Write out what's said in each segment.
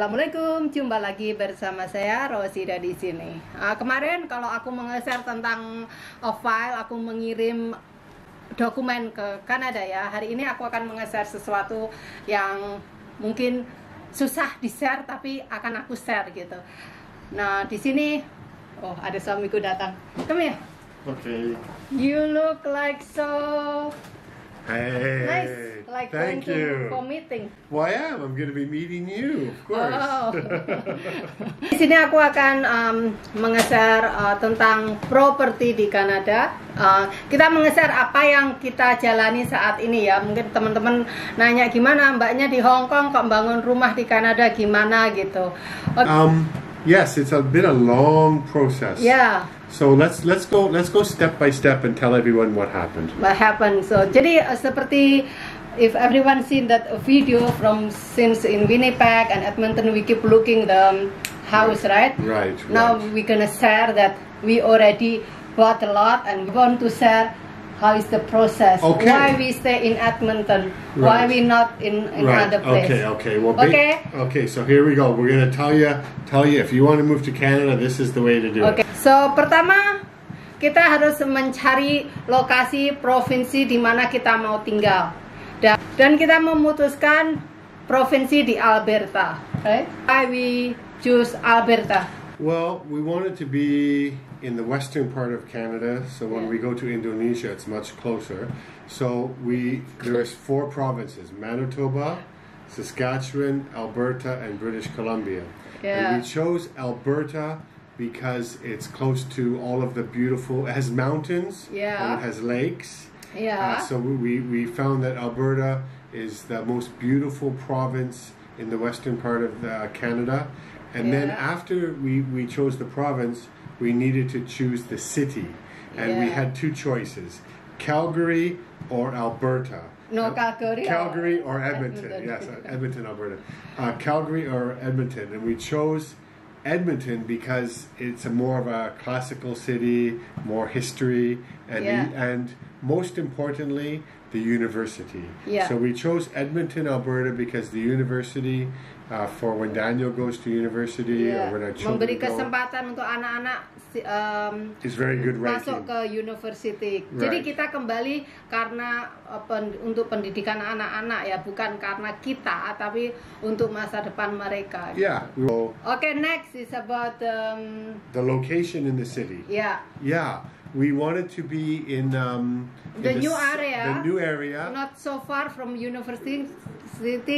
Assalamualaikum, jumpa lagi bersama saya Rosida di sini. Kemarin kalau aku nge-share tentang file, aku mengirim dokumen ke Kanada ya. Hari ini aku akan nge-share sesuatu yang mungkin susah di-share tapi akan aku share gitu. Nah, di sini ada suamiku datang. Come here. Okay. You look like so Hey. nice, like Thank going you. for meeting. Well, I am. I'm going to be meeting you, of course. Wow. Di sini aku akan nge-share tentang properti di Kanada. Kita nge-share apa yang kita jalani saat ini ya. Mungkin teman-teman nanya gimana mbaknya di Hong Kong kok bangun rumah di Kanada gimana gitu. Yes, it's been a long process. Yeah. So let's go step by step and tell everyone what happened. What happened? So jadi seperti if everyone seen that video from since in Winnipeg and Edmonton, we keep looking the house, right? Right. Now we're gonna share that we already bought a lot and we want to share how is the process. Okay. Why we stay in Edmonton? Why Right. we not in other place? Okay. Well, Okay. So here we go. We're gonna tell you if you want to move to Canada, this is the way to do Okay. it. So pertama kita harus mencari lokasi provinsi di mana kita mau tinggal dan kita memutuskan provinsi di Alberta. Right? Why we choose Alberta? Well, we want it to be in the western part of Canada, so when we go to Indonesia, it's much closer. So there's 4 provinces: Manitoba, Saskatchewan, Alberta, and British Columbia. Yeah. And we chose Alberta because it's close to all of the beautiful, it has mountains, Yeah. and it has lakes. Yeah. So we found that Alberta is the most beautiful province in the western part of Canada. And then Yeah. after we chose the province, we needed to choose the city. And we Yeah. had 2 choices, Calgary or Alberta. No, Calgary or Edmonton. Yes, Edmonton, Alberta. Calgary or Edmonton. And we chose Edmonton because it's more of a classical city, more history, and most importantly, the university. Yeah. So we chose Edmonton, Alberta because the university, for when Daniel goes to university or when our children memberi go, kesempatan untuk anak-anak it's very good masuk ranking. ke university. Right. Jadi kita kembali karena untuk pendidikan anak-anak ya, bukan karena kita, tapi untuk masa depan mereka. Yeah. Okay, next is about The location in the city. yeah. Yeah. We wanted to be in The new area. Not so far from university,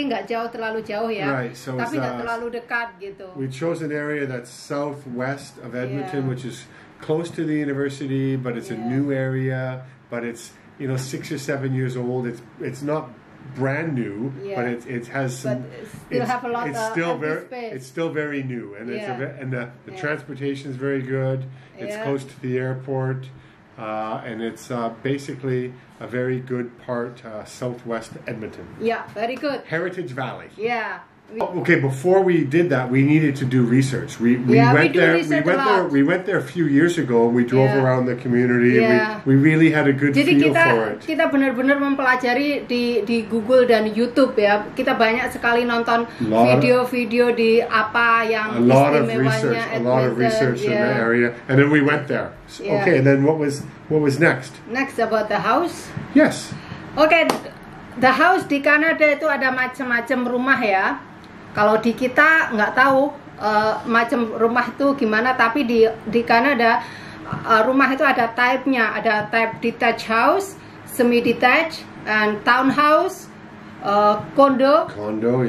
nggak terlalu jauh ya. Right, so tapi it's, nggak terlalu dekat gitu. We chose an area that's southwest of Edmonton, Yeah. which is close to the university, but it's a Yeah. new area. But it's 6 or 7 years old. It's not brand new, Yeah. but it has some. But it still have a lot it's of still empty very space. it's still very new, and the Yeah. transportation is very good. It's Yeah. close to the airport, and it's basically a very good part southwest Edmonton, Yeah, very good. Heritage Valley. Yeah. Okay, before we did that, we needed to do research. We went do there. research a lot. We went there a few years ago. And we drove Yeah. around the community. Yeah. And we really had a good Jadi feel for it. kita benar-benar mempelajari di Google dan YouTube ya. Kita banyak sekali nonton video-video di apa yang A lot of istimewanya research in the area, and then we went there. Yeah. Okay, and then what was next? Next about the house. Yes. Okay, the house di Kanada itu ada macam-macam rumah ya. Kalau di kita nggak tahu macam rumah itu gimana, tapi di Kanada rumah itu ada type-nya, ada type detached house, semi detached, and townhouse, condo,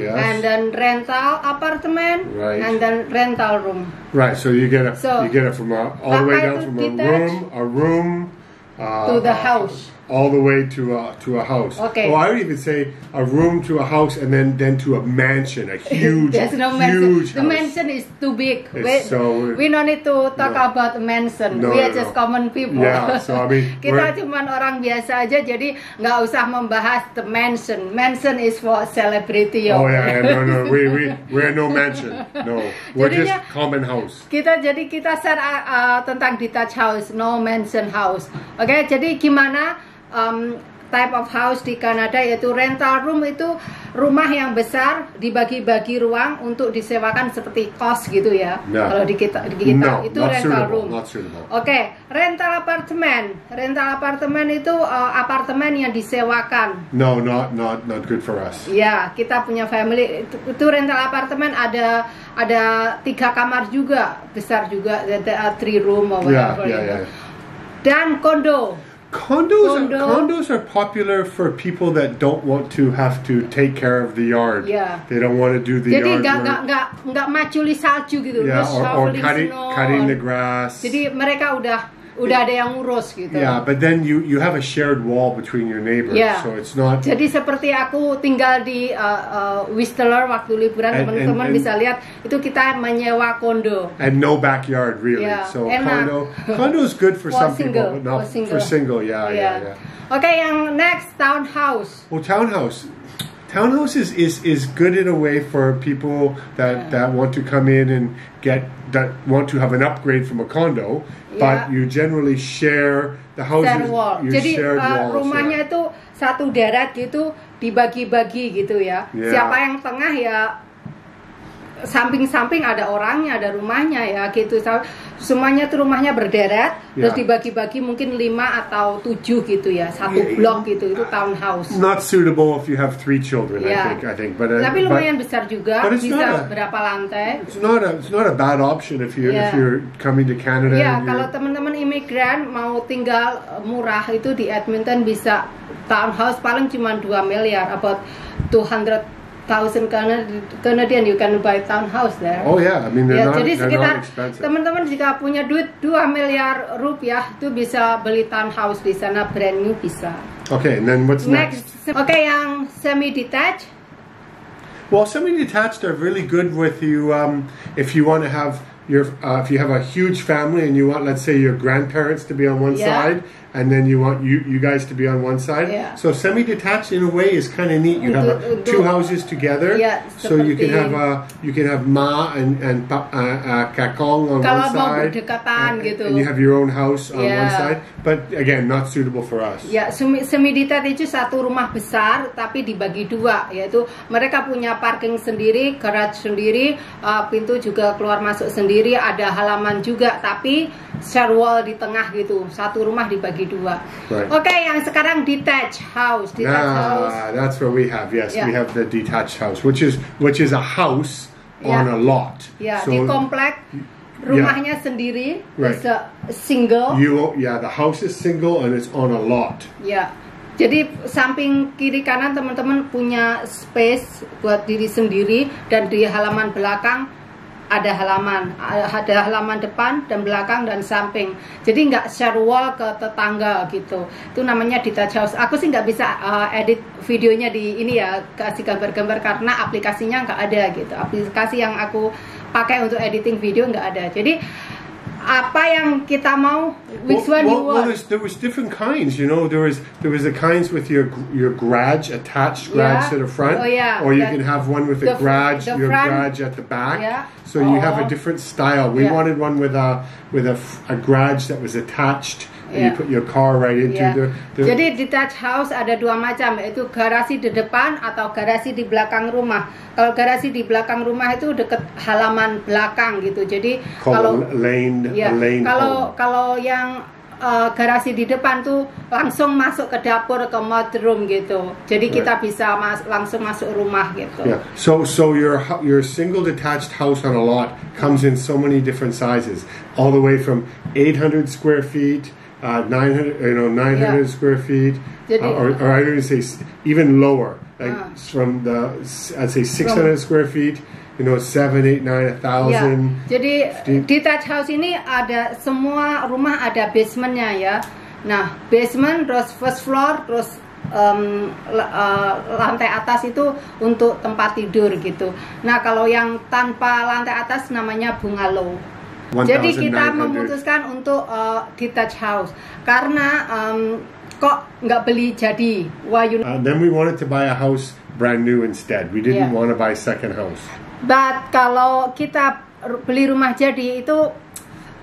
Yes. and then rental apartment, Right. and then rental room. Right. So you get it from all the way down Apa from itu detached? a room To the house. all the way to a house. Okay. Oh, I would even say a room to a house, and then to a mansion, a huge, There's no mansion. huge The house. mansion is too big. We We don't need to talk about mansion. No, We are no, just no. common people. Yeah, so I mean, Kita cuman orang biasa aja, jadi nggak usah membahas the mansion. Mansion is for celebrity. Oh yeah, no, we're no mansion. No, we're just Jadinya, common house. Kita share tentang detached house, no mansion house. Oke, jadi gimana type of house di Kanada, yaitu rental room itu rumah yang besar dibagi-bagi ruang untuk disewakan seperti kos gitu ya. No. Kalau di kita No, itu not rental suitable, room. not suitable. Oke, rental apartemen itu apartemen yang disewakan. No, not good for us. Ya, kita punya family itu rental apartemen ada 3 kamar juga, besar juga, there are 3 room or whatever. Yeah. Dan kondo. Condos are popular for people that don't want to have to take care of the yard. Yeah. They don't want to do the Jadi yard work. nggak maculi salju gitu, Yeah, terus or shoveling snow. cutting the grass. Jadi mereka udah ada yang ngurus gitu. Yeah, but then you have a shared wall between your neighbors, Yeah. so it's not. Jadi seperti aku tinggal di Whistler waktu liburan, teman-teman and- bisa lihat itu kita menyewa kondo. And no backyard really. Yeah, So enak. condo is good for For some single, people, but not for single. for single. Yeah. Oke, yang next townhouse. Well, townhouse. Townhouse is good in a way for people that want to come in and want to have an upgrade from a condo, but Yeah. you generally share the houses. Share wall. You Jadi shared walls, rumahnya itu satu deret gitu dibagi-bagi gitu ya. Yeah. Siapa yang tengah ya samping-samping ada orangnya, ada rumahnya ya gitu. Semuanya tuh rumahnya berderet, terus Yeah. dibagi-bagi mungkin 5 atau 7 gitu ya, satu blok gitu, itu townhouse. Not suitable if you have 3 children, Yeah. I think. But Tapi lumayan besar juga, but it's bisa not berapa lantai. it's not a bad option if Yeah. you're coming to Canada. Ya, and kalau teman-teman imigran mau tinggal murah itu di Edmonton bisa townhouse paling cuma 2 miliar, about 200,000 Canadian you can buy townhouse there. Oh yeah, I mean Ya, they're jadi not sekitar expensive. teman-teman jika punya duit 2 miliar rupiah itu bisa beli townhouse di sana, brand new bisa. Okay, and then what's next? Oke, yang semi detached. Well, semi-detached are really good with you if you want to have if you have a huge family and you want, let's say, your grandparents to be on one Yeah. side, and then you want you guys to be on one side. Yeah. So semi-detached in a way is kind of neat. You have two houses together, Yeah, so you can seperti- have ma and kakong on Kalau one mau side, berdekatan gitu. and you have your own house on one Yeah. side. But again, not suitable for us. Ya, semi detached itu satu rumah besar tapi dibagi 2, yaitu mereka punya parking sendiri, garage sendiri, pintu juga keluar masuk sendiri, ada halaman juga, tapi share wall di tengah gitu. Satu rumah dibagi 2. Right. Oke, yang sekarang detached house. That's what we have. Yes, Yeah. we have the detached house, which is a house on Yeah. a lot. Ya, So di komplek rumahnya sendiri, Right. it's a single. the house is single and it's on a lot. Ya, jadi samping kiri kanan teman-teman punya space buat diri sendiri, dan di halaman belakang ada halaman depan dan belakang dan samping. Jadi nggak share wall ke tetangga gitu. Itu namanya detached house. Aku sih nggak bisa edit videonya di ini ya, kasih gambar-gambar karena aplikasinya nggak ada gitu. Aplikasi yang aku pakai untuk editing video nggak ada. Jadi apa yang kita mau, which one you want? There was different kinds. You know, there was the kinds with your garage attached garage to the front, Oh, yeah. or you can have one with the your front, garage at the back. Yeah. So you have a Oh. different style. We Yeah. wanted one with a garage that was attached, and you Yeah. put your car right into Ya. the Jadi detached house ada 2 macam, yaitu garasi di depan atau garasi di belakang rumah. Kalau garasi di belakang rumah itu deket halaman belakang gitu. Jadi kalau a lane home. kalau yang garasi di depan tuh langsung masuk ke dapur, ke mudroom gitu. Jadi kita bisa langsung masuk rumah gitu. Yeah. So your single detached house on a lot comes in so many different sizes, all the way from 800 square feet, 900 square feet, or I don't even say even lower, like from I'd say 600 square feet. 7, 8, 9, 1,000. Ya, jadi detached house ini ada semua rumah ada basementnya ya. Nah, basement terus first floor terus lantai atas itu untuk tempat tidur gitu. Nah, kalau yang tanpa lantai atas namanya bungalow. Jadi kita memutuskan untuk detached house karena kok nggak beli jadi. Then we wanted to buy a house brand new instead. We didn't want to buy a second house. But kalau kita beli rumah jadi itu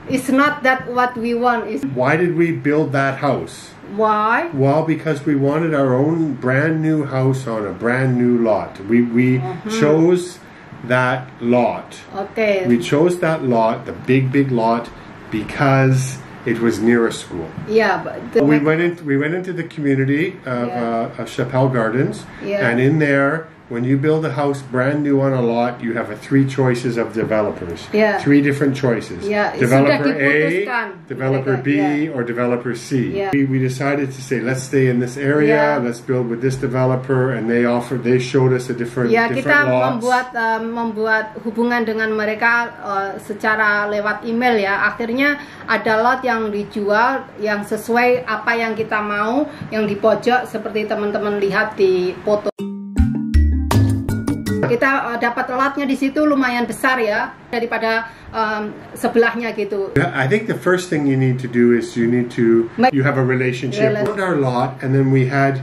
It's not that what we want. Is Why did we build that house? why? Well, because we wanted our own brand new house on a brand new lot. We chose that lot. Okay. We chose that lot, the big lot, because it was near a school. Yeah, but We went into the community of, Yeah. of Chappelle Gardens, Yeah. and in there, when you build a house brand new on a lot, you have three choices of developers. Yeah. Three different choices. Yeah, Developer sudah A, diputuskan. developer B, Yeah. or developer C. Yeah. We decided to say, let's stay in this area, Yeah. let's build with this developer, and they showed us a different ya, kita lots. membuat hubungan dengan mereka secara lewat email ya. Akhirnya ada lot yang dijual yang sesuai apa yang kita mau, yang di pojok seperti teman-teman lihat di foto. Kita dapat lotnya di situ lumayan besar ya daripada sebelahnya gitu. I think the first thing you need to do is you have a relationship with our lot, and then we had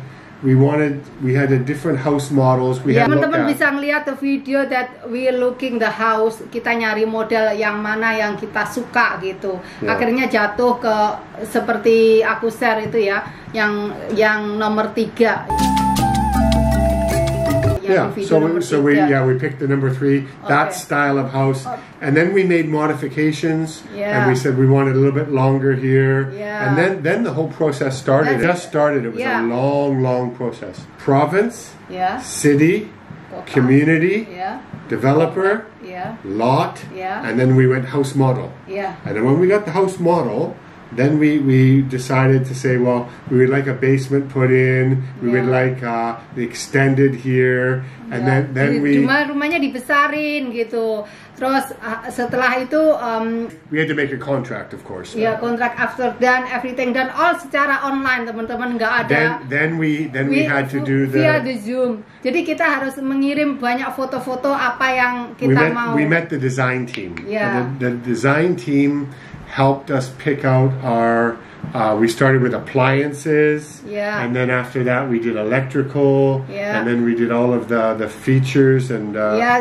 a different house models. Teman-teman bisa ngeliat the video that we looking the house. Kita nyari model yang mana yang kita suka gitu. Yeah. Akhirnya jatuh ke seperti aku share itu ya, yang nomor 3. Yeah, so we picked the number 3, that style of house, and then we made modifications, and we said we wanted a little bit longer here, and then the whole process started. It just started. It was a long process. Province, city, community, developer, lot, and then we went house model. And then when we got the house model, then we decided to say, well, we would like a basement put in, we would like the extended here, and then rumahnya dibesarin gitu. Terus setelah itu we had to make a contract, of course. Kontrak after done everything dan all secara online, teman-teman, nggak ada. Then we had to do via the Zoom. Jadi kita harus mengirim banyak foto-foto apa yang kita mau. We met the design team. Yeah. The design team helped us pick out our. We started with appliances, and then after that we did electrical, and then we did all of the features and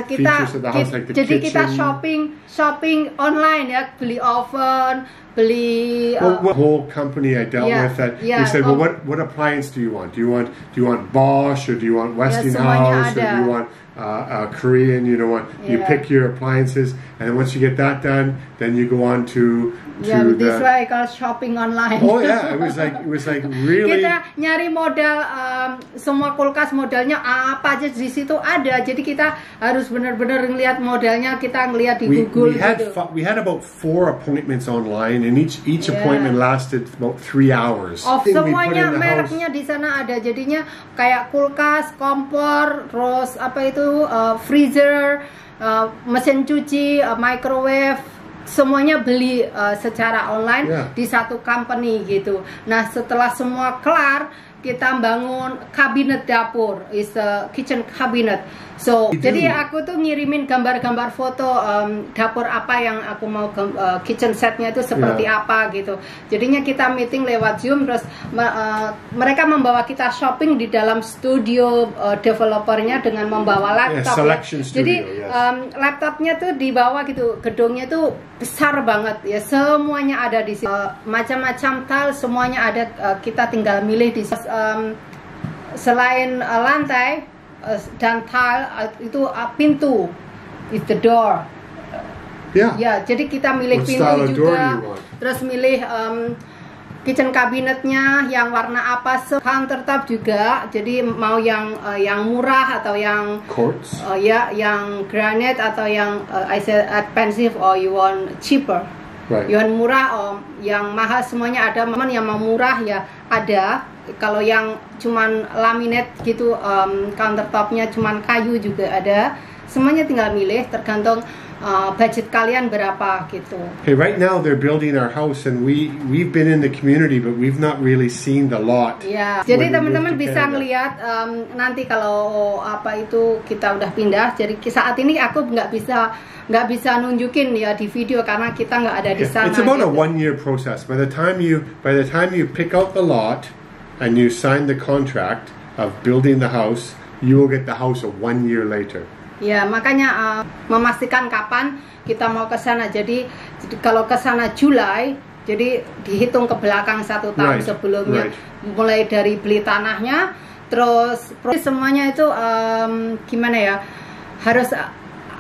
features of the house, like the jadi kitchen. Kita shopping online ya, beli oven, beli. The whole company I dealt with that they said, well, what appliance do you want? Do you want Bosch, or do you want Westinghouse, or do you want Korean? You know what? You pick your appliances, and then once you get that done, then you go on to this way I call shopping online. Oh yeah, it was like really. Kita nyari model semua kulkas modelnya apa aja di situ ada. Jadi kita harus benar-benar ngelihat modelnya, kita ngelihat di Google. We had about 4 appointments online, and each appointment lasted about 3 hours. Semuanya mereknya di sana ada. Jadinya kayak kulkas, kompor, terus apa itu freezer, mesin cuci, microwave. Semuanya beli secara online di satu company gitu. Nah, setelah semua kelar, kita bangun kabinet dapur, is a kitchen cabinet. So, jadi aku tuh ngirimin gambar-gambar foto dapur apa yang aku mau, kitchen setnya itu seperti apa gitu. Jadinya kita meeting lewat Zoom, terus mereka membawa kita shopping di dalam studio developernya dengan membawa laptop. Jadi laptopnya tuh dibawa gitu, gedungnya tuh besar banget ya, semuanya ada di sini, macam-macam tile semuanya ada, kita tinggal milih di sini. Selain lantai dan tile itu pintu, is the door. Ya, jadi kita milih pintu juga, terus milih kitchen kabinetnya yang warna apa, countertop juga. Jadi mau yang murah atau yang quartz, yang granite atau yang I said expensive or you want cheaper. Right. Yang murah yang mahal semuanya ada. Memang yang mau murah ya ada. Kalau yang cuman laminate gitu, countertopnya cuman kayu juga ada. Semuanya tinggal milih, tergantung budget kalian berapa gitu. Okay, right now they're building our house, and we've been in the community, but we've not really seen the lot. Ya, jadi teman-teman bisa ngelihat nanti kalau apa itu kita udah pindah. Jadi saat ini aku nggak bisa nunjukin ya di video karena kita nggak ada di sana. It's about a 1-year process. By the time you pick out the lot and you sign the contract of building the house, you will get the house 1 year later. Ya, makanya memastikan kapan kita mau ke sana. Jadi kalau ke sana Juli, jadi dihitung ke belakang 1 tahun sebelumnya. Mulai dari beli tanahnya, terus semuanya itu gimana ya? Harus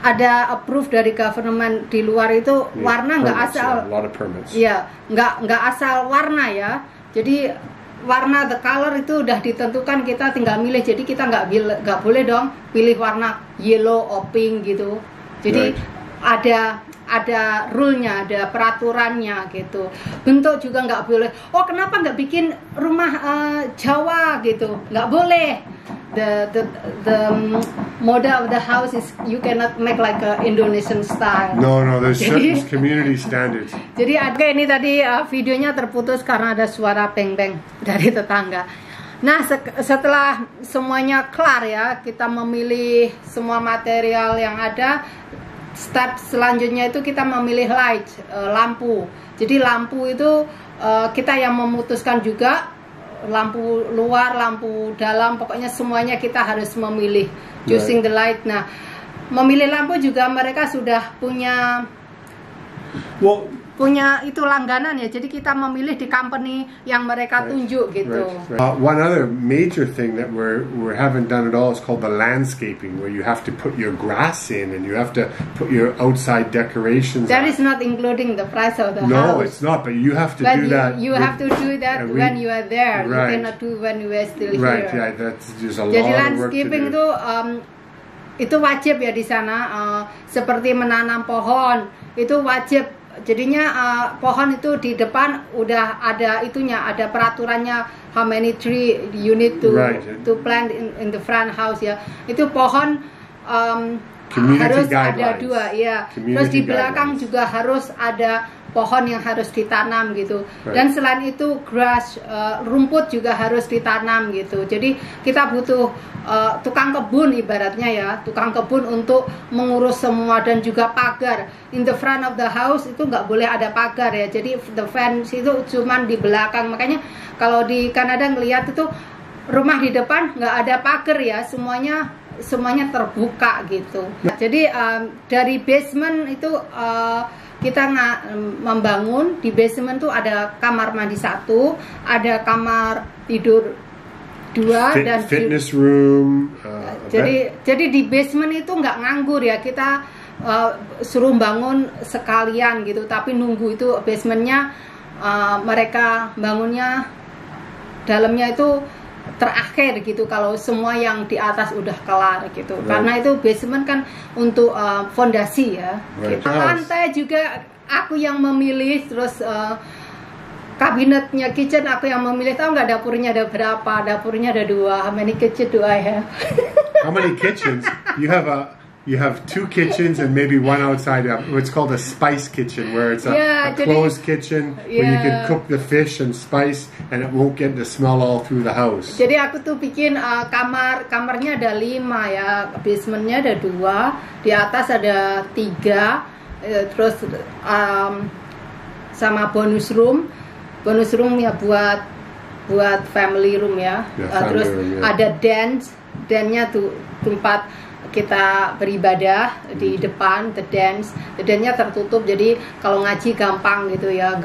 ada approve dari government di luar itu. Warna nggak asal. Ya, nggak asal warna ya. Jadi warna, the color itu udah ditentukan, kita tinggal milih. Jadi kita nggak boleh dong pilih warna yellow or pink gitu. Jadi ada rule-nya, ada peraturannya gitu. Bentuk juga nggak boleh. Oh, kenapa nggak bikin rumah Jawa gitu? Nggak boleh. The model of the house is you cannot make like a Indonesian style. No, there's certain community standards. Jadi ini tadi videonya terputus karena ada suara beng-beng dari tetangga. Nah, setelah semuanya kelar ya, kita memilih semua material yang ada. Step selanjutnya itu kita memilih light, lampu. Jadi lampu itu kita yang memutuskan juga. Lampu luar, lampu dalam, pokoknya semuanya kita harus memilih. Choosing the light. Nah, memilih lampu juga mereka sudah punya itu langganan ya. Jadi kita memilih di company yang mereka tunjuk gitu. One other major thing that we haven't done at all is called the landscaping, where you have to put your grass in and you have to put your outside decorations. That is not including the price of the house. No, it's not. But you have to do that. You have to do that when you are there. You cannot do when you are still here. Right. Yeah, that's just a lot Jadi of work to landscaping itu wajib ya di sana. Seperti menanam pohon itu wajib. Jadinya pohon itu di depan udah ada itunya, ada peraturannya, how many tree you need to plant in the front house ya. Itu pohon harus ada 2 ya. Terus di belakang juga harus ada pohon yang harus ditanam gitu. Dan selain itu grass, rumput juga harus ditanam gitu. Jadi kita butuh tukang kebun ibaratnya ya, tukang kebun untuk mengurus semua, dan juga pagar. In the front of the house itu nggak boleh ada pagar ya. Jadi the fence itu cuman di belakang. Makanya kalau di Kanada ngelihat itu rumah di depan nggak ada pagar ya, semuanya terbuka gitu. Jadi dari basement itu kita membangun di basement tuh ada kamar mandi 1, ada kamar tidur 2 dan fitness room. Jadi di basement itu nggak nganggur ya, kita suruh bangun sekalian gitu, tapi nunggu itu basementnya mereka bangunnya dalamnya itu terakhir gitu, kalau semua yang di atas udah kelar gitu. Karena itu basement kan untuk fondasi ya. Lantai juga aku yang memilih, terus kabinetnya kitchen aku yang memilih. Tahu nggak dapurnya ada berapa? Dapurnya ada 2. How many kitchen do I have? How many kitchens? You have 2 kitchens and maybe 1 outside. It's called a spice kitchen, where it's a closed kitchen where you can cook the fish and spice, and it won't get the smell all through the house. Jadi aku tuh bikin kamarnya ada 5 ya, basementnya ada 2, di atas ada 3, terus sama bonus room ya buat family room ya. Terus ada dance-nya tuh tempat kita beribadah di depan, the dance-nya tertutup, jadi kalau ngaji gampang gitu ya,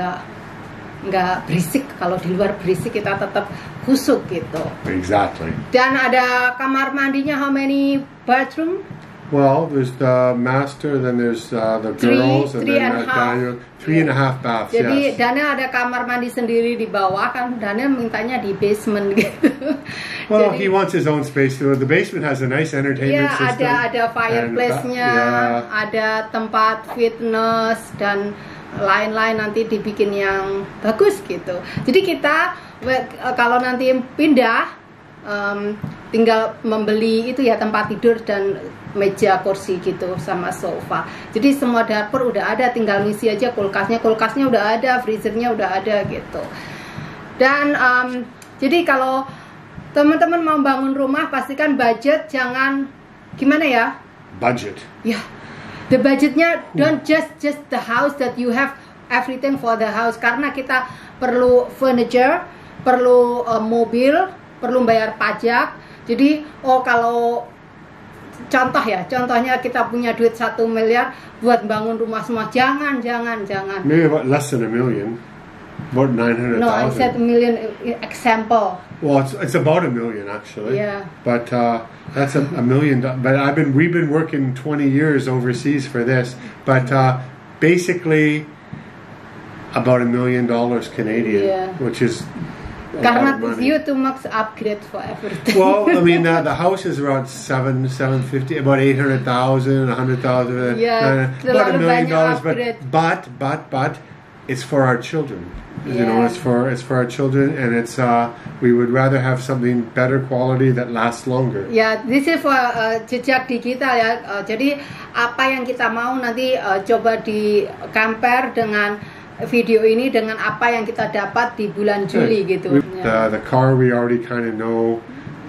nggak berisik. Kalau di luar berisik kita tetap khusyuk gitu. Exactly. Dan ada kamar mandinya, how many bathroom? Well, there's the master, then there's the girls, and then Daniel. 3.5 baths. Jadi Daniel ada kamar mandi sendiri di bawah, kan Daniel mintanya di basement gitu. Well, he wants his own space. So the basement has a nice entertainment system. Ada fireplace-nya, ada tempat fitness dan lain-lain, nanti dibikin yang bagus gitu. Jadi kita kalau nanti pindah tinggal membeli itu ya, tempat tidur dan meja kursi gitu sama sofa. Jadi semua dapur udah ada, tinggal ngisi aja kulkasnya udah ada, freezernya udah ada gitu. Dan jadi kalau teman-teman mau bangun rumah, pastikan budget, jangan gimana ya? Budget. Ya, the budgetnya don't just the house that you have everything for the house, karena kita perlu furniture, perlu mobil, perlu bayar pajak. Jadi kalau contohnya kita punya duit 1 miliar buat bangun rumah semua, jangan. Maybe about less than $1 million, about 900,000. No, I said million example. Well, it's about $1 million actually. Yeah. But that's $1 million. But we've been working 20 years overseas for this. But basically, about $1 million Canadian, Yeah. which is. Karena you too much upgrade for everything. Well, I mean, the house is around $750, about $800,000, $100,000. Yeah, about $1 million. upgrade. But it's for our children. You know, Yeah. it's for our children, and it's we would rather have something better quality that lasts longer. Ya, this is for jejak digital ya. Jadi apa yang kita mau nanti coba di compare dengan video ini dengan apa yang kita dapat di bulan Juli gitu. The car we already kind of know.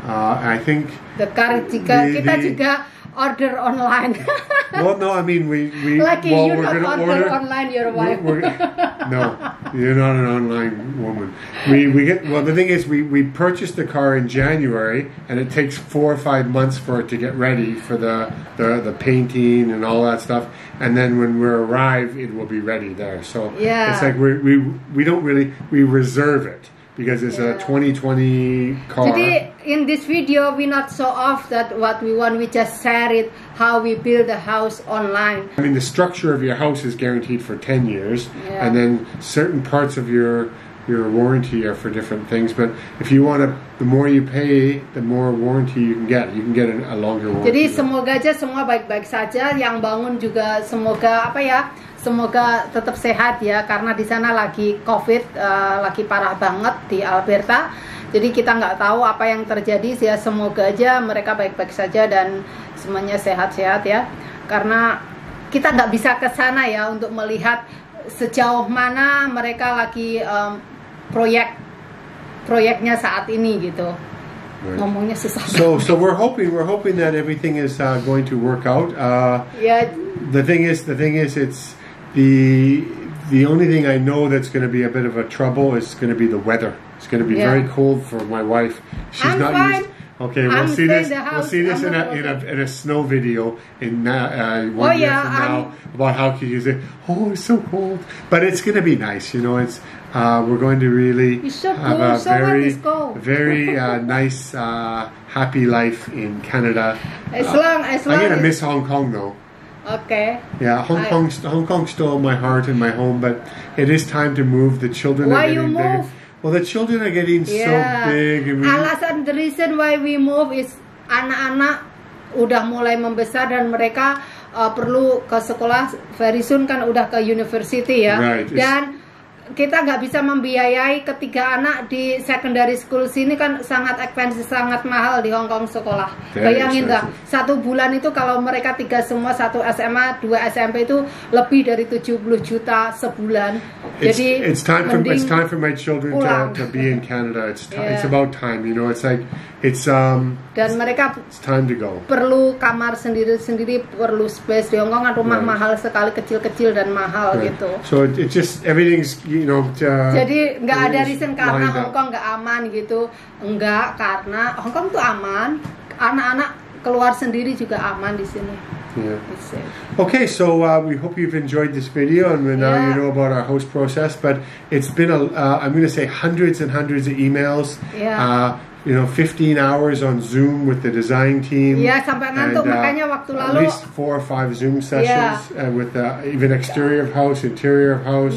I think The car kita juga order online. Well, no, I mean we Lucky well, you we're not gonna order online your wife. No, you're not an online woman. We get the thing is we purchased the car in January, and it takes 4 or 5 months for it to get ready for the painting and all that stuff. And then when we arrive, it will be ready there. So Yeah. it's like we don't really, we reserve it because it's a 2020 car. Jadi in this video we not show off that what we want, we just share it how we build the house online. I mean, the structure of your house is guaranteed for 10 years, Yeah. and then certain parts of your warranty are for different things. But if you want to, the more you pay, the more warranty you can get. You can get a longer warranty. Jadi semoga aja semua baik-baik saja, yang bangun juga semoga semoga tetap sehat ya, karena di sana lagi COVID, lagi parah banget di Alberta. Jadi kita nggak tahu apa yang terjadi, ya semoga aja mereka baik-baik saja dan semuanya sehat-sehat ya. Karena kita nggak bisa ke sana ya untuk melihat sejauh mana mereka lagi proyeknya saat ini gitu. Right. Ngomongnya susah. So we're hoping that everything is going to work out. Ya, The thing is, it's the only thing I know that's going to be a bit of a trouble is going to be the weather. It's going to be Yeah. very cold for my wife. She's I'm not fine. used. Okay, I'm we'll see staying this. in the We'll house. see this I'm in a snow video in 1 Oh, year yeah, from now about how to use it. Oh, it's so cold, but it's going to be nice. You know, it's we're going to really It's so have cool. a So where is go? very nice, happy life in Canada. As long I'm gonna as miss Hong Kong though. okay. Yeah, Hong Kong stole my heart and my home, but it is time to move. The children Why are you getting bigger. move? Well, the children are getting so big. And The reason why we move is anak-anak udah mulai membesar dan mereka perlu ke sekolah very soon, kan udah ke university ya. Right. Dan kita nggak bisa membiayai ketiga anak di secondary school sini, kan sangat expensive, sangat mahal di Hong Kong sekolah. Very Bayangin dah, expensive. 1 bulan itu kalau mereka 3 semua, 1 SMA, 2 SMP itu lebih dari 70 juta sebulan. Jadi it's time mending for my children pulang. to be in Canada. It's Yeah. about time. You know, it's like Dan mereka it's time to go. perlu kamar sendiri-sendiri, perlu space. Di Hong Kong kan rumah Right. mahal sekali, kecil-kecil dan mahal Right. gitu. So it just everything's Jadi nggak ada everything's reason karena lined Hong up. Kong nggak aman gitu. Enggak, karena Hong Kong tuh aman. Anak-anak keluar sendiri juga aman di sini. Yeah. It's safe. Okay, so we hope you've enjoyed this video, and now you know about our host process. But it's been I'm going to say hundreds and hundreds of emails. Yeah. 15 hours on Zoom with the design team. Ya, sampai ngantuk, makanya waktu at lalu least 4 or 5 Zoom sessions with even exterior of house, interior of house.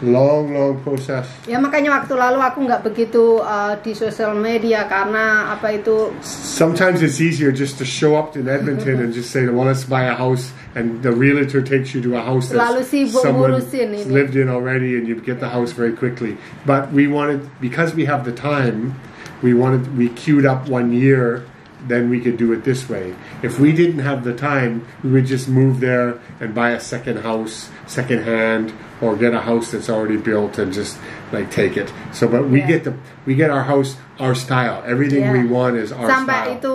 Long process. ya makanya waktu lalu aku nggak begitu di sosial media karena apa itu. Sometimes it's easier just to show up in Edmonton and just say, well, let's buy a house, and the realtor takes you to a house that Selalu sibuk someone ngurusin ini. lived in already, and you get the house very quickly. But we wanted, because we have the time, we queued up 1 year, then we could do it this way. If we didn't have the time, we would just move there and buy a second house, second hand, or get a house that's already built and just like take it. So, but we get our house, our style. Everything we want is our Sampai style. itu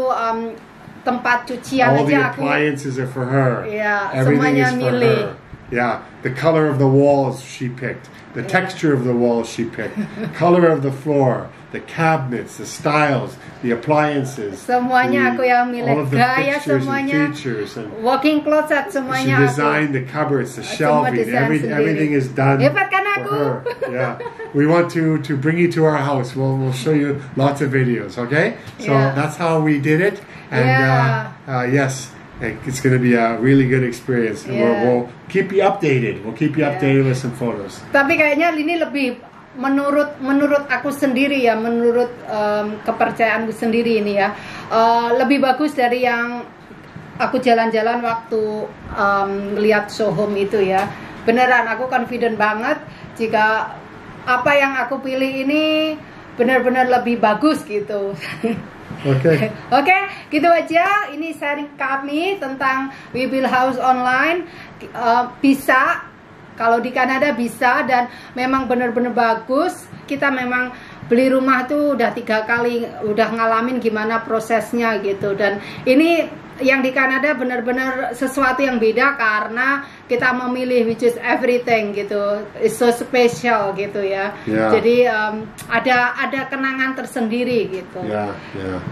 tempat cucian All the aja aku. appliances are for her. Yeah, Everything semuanya is for milih. her. Yeah, The color of the walls she picked. The texture of the walls she picked. Color of the floor. The cabinets, the styles, the appliances. Semuanya aku yang milih. All of the Gaya fixtures semuanya. and features. And Walking closet she semuanya designed the cupboards, the shelving. Everything is done Hebat kan for aku? her. Yeah. We want to bring you to our house. We'll show you lots of videos, okay? So Yeah. that's how we did it. And yes, it's going to be a really good experience. And Yeah. we'll keep you updated. We'll keep you updated with some photos. Tapi kayaknya ini lebih menurut aku sendiri ya, menurut kepercayaanku sendiri ini ya, lebih bagus dari yang aku jalan-jalan waktu lihat show home itu ya. Beneran aku confident banget jika apa yang aku pilih ini benar-benar lebih bagus gitu. Okay. Oke, gitu aja. Ini sharing kami tentang We Build House Online. Bisa, kalau di Kanada bisa, dan memang benar-benar bagus. Kita memang beli rumah tuh udah 3 kali, udah ngalamin gimana prosesnya gitu. Dan ini yang di Kanada benar-benar sesuatu yang beda karena kita memilih which is everything gitu. It's so special gitu ya. Yeah. Jadi ada kenangan tersendiri gitu. Yeah, yeah.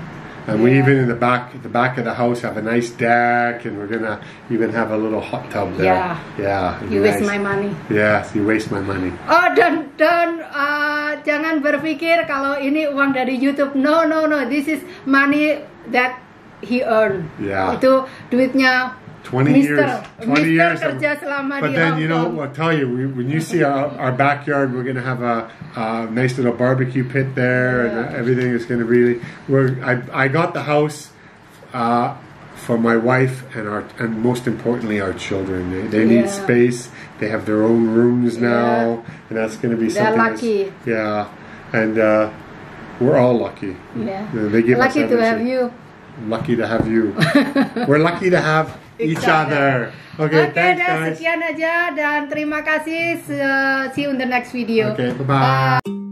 And we even in the back of the house have a nice deck, and we're gonna even have a little hot tub there. Yeah. You waste my money. Yes, you waste my money. Oh, dan jangan berpikir kalau ini uang dari YouTube. No. This is money that he earned. Yeah. Itu duitnya 20 years kerja selama but di then you know, Hong Kong. I'll tell you, when you see our backyard, we're gonna have a nice little barbecue pit there, and everything is gonna really. I got the house for my wife and most importantly our children. They need space. They have their own rooms now, and that's gonna be something. They're lucky. And we're all lucky. Yeah. They give Lucky us to everything. have you. Lucky to have you. We're lucky to have each other. Okay, thanks guys. Sekian aja dan terima kasih. See you in the next video. Okay, bye-bye.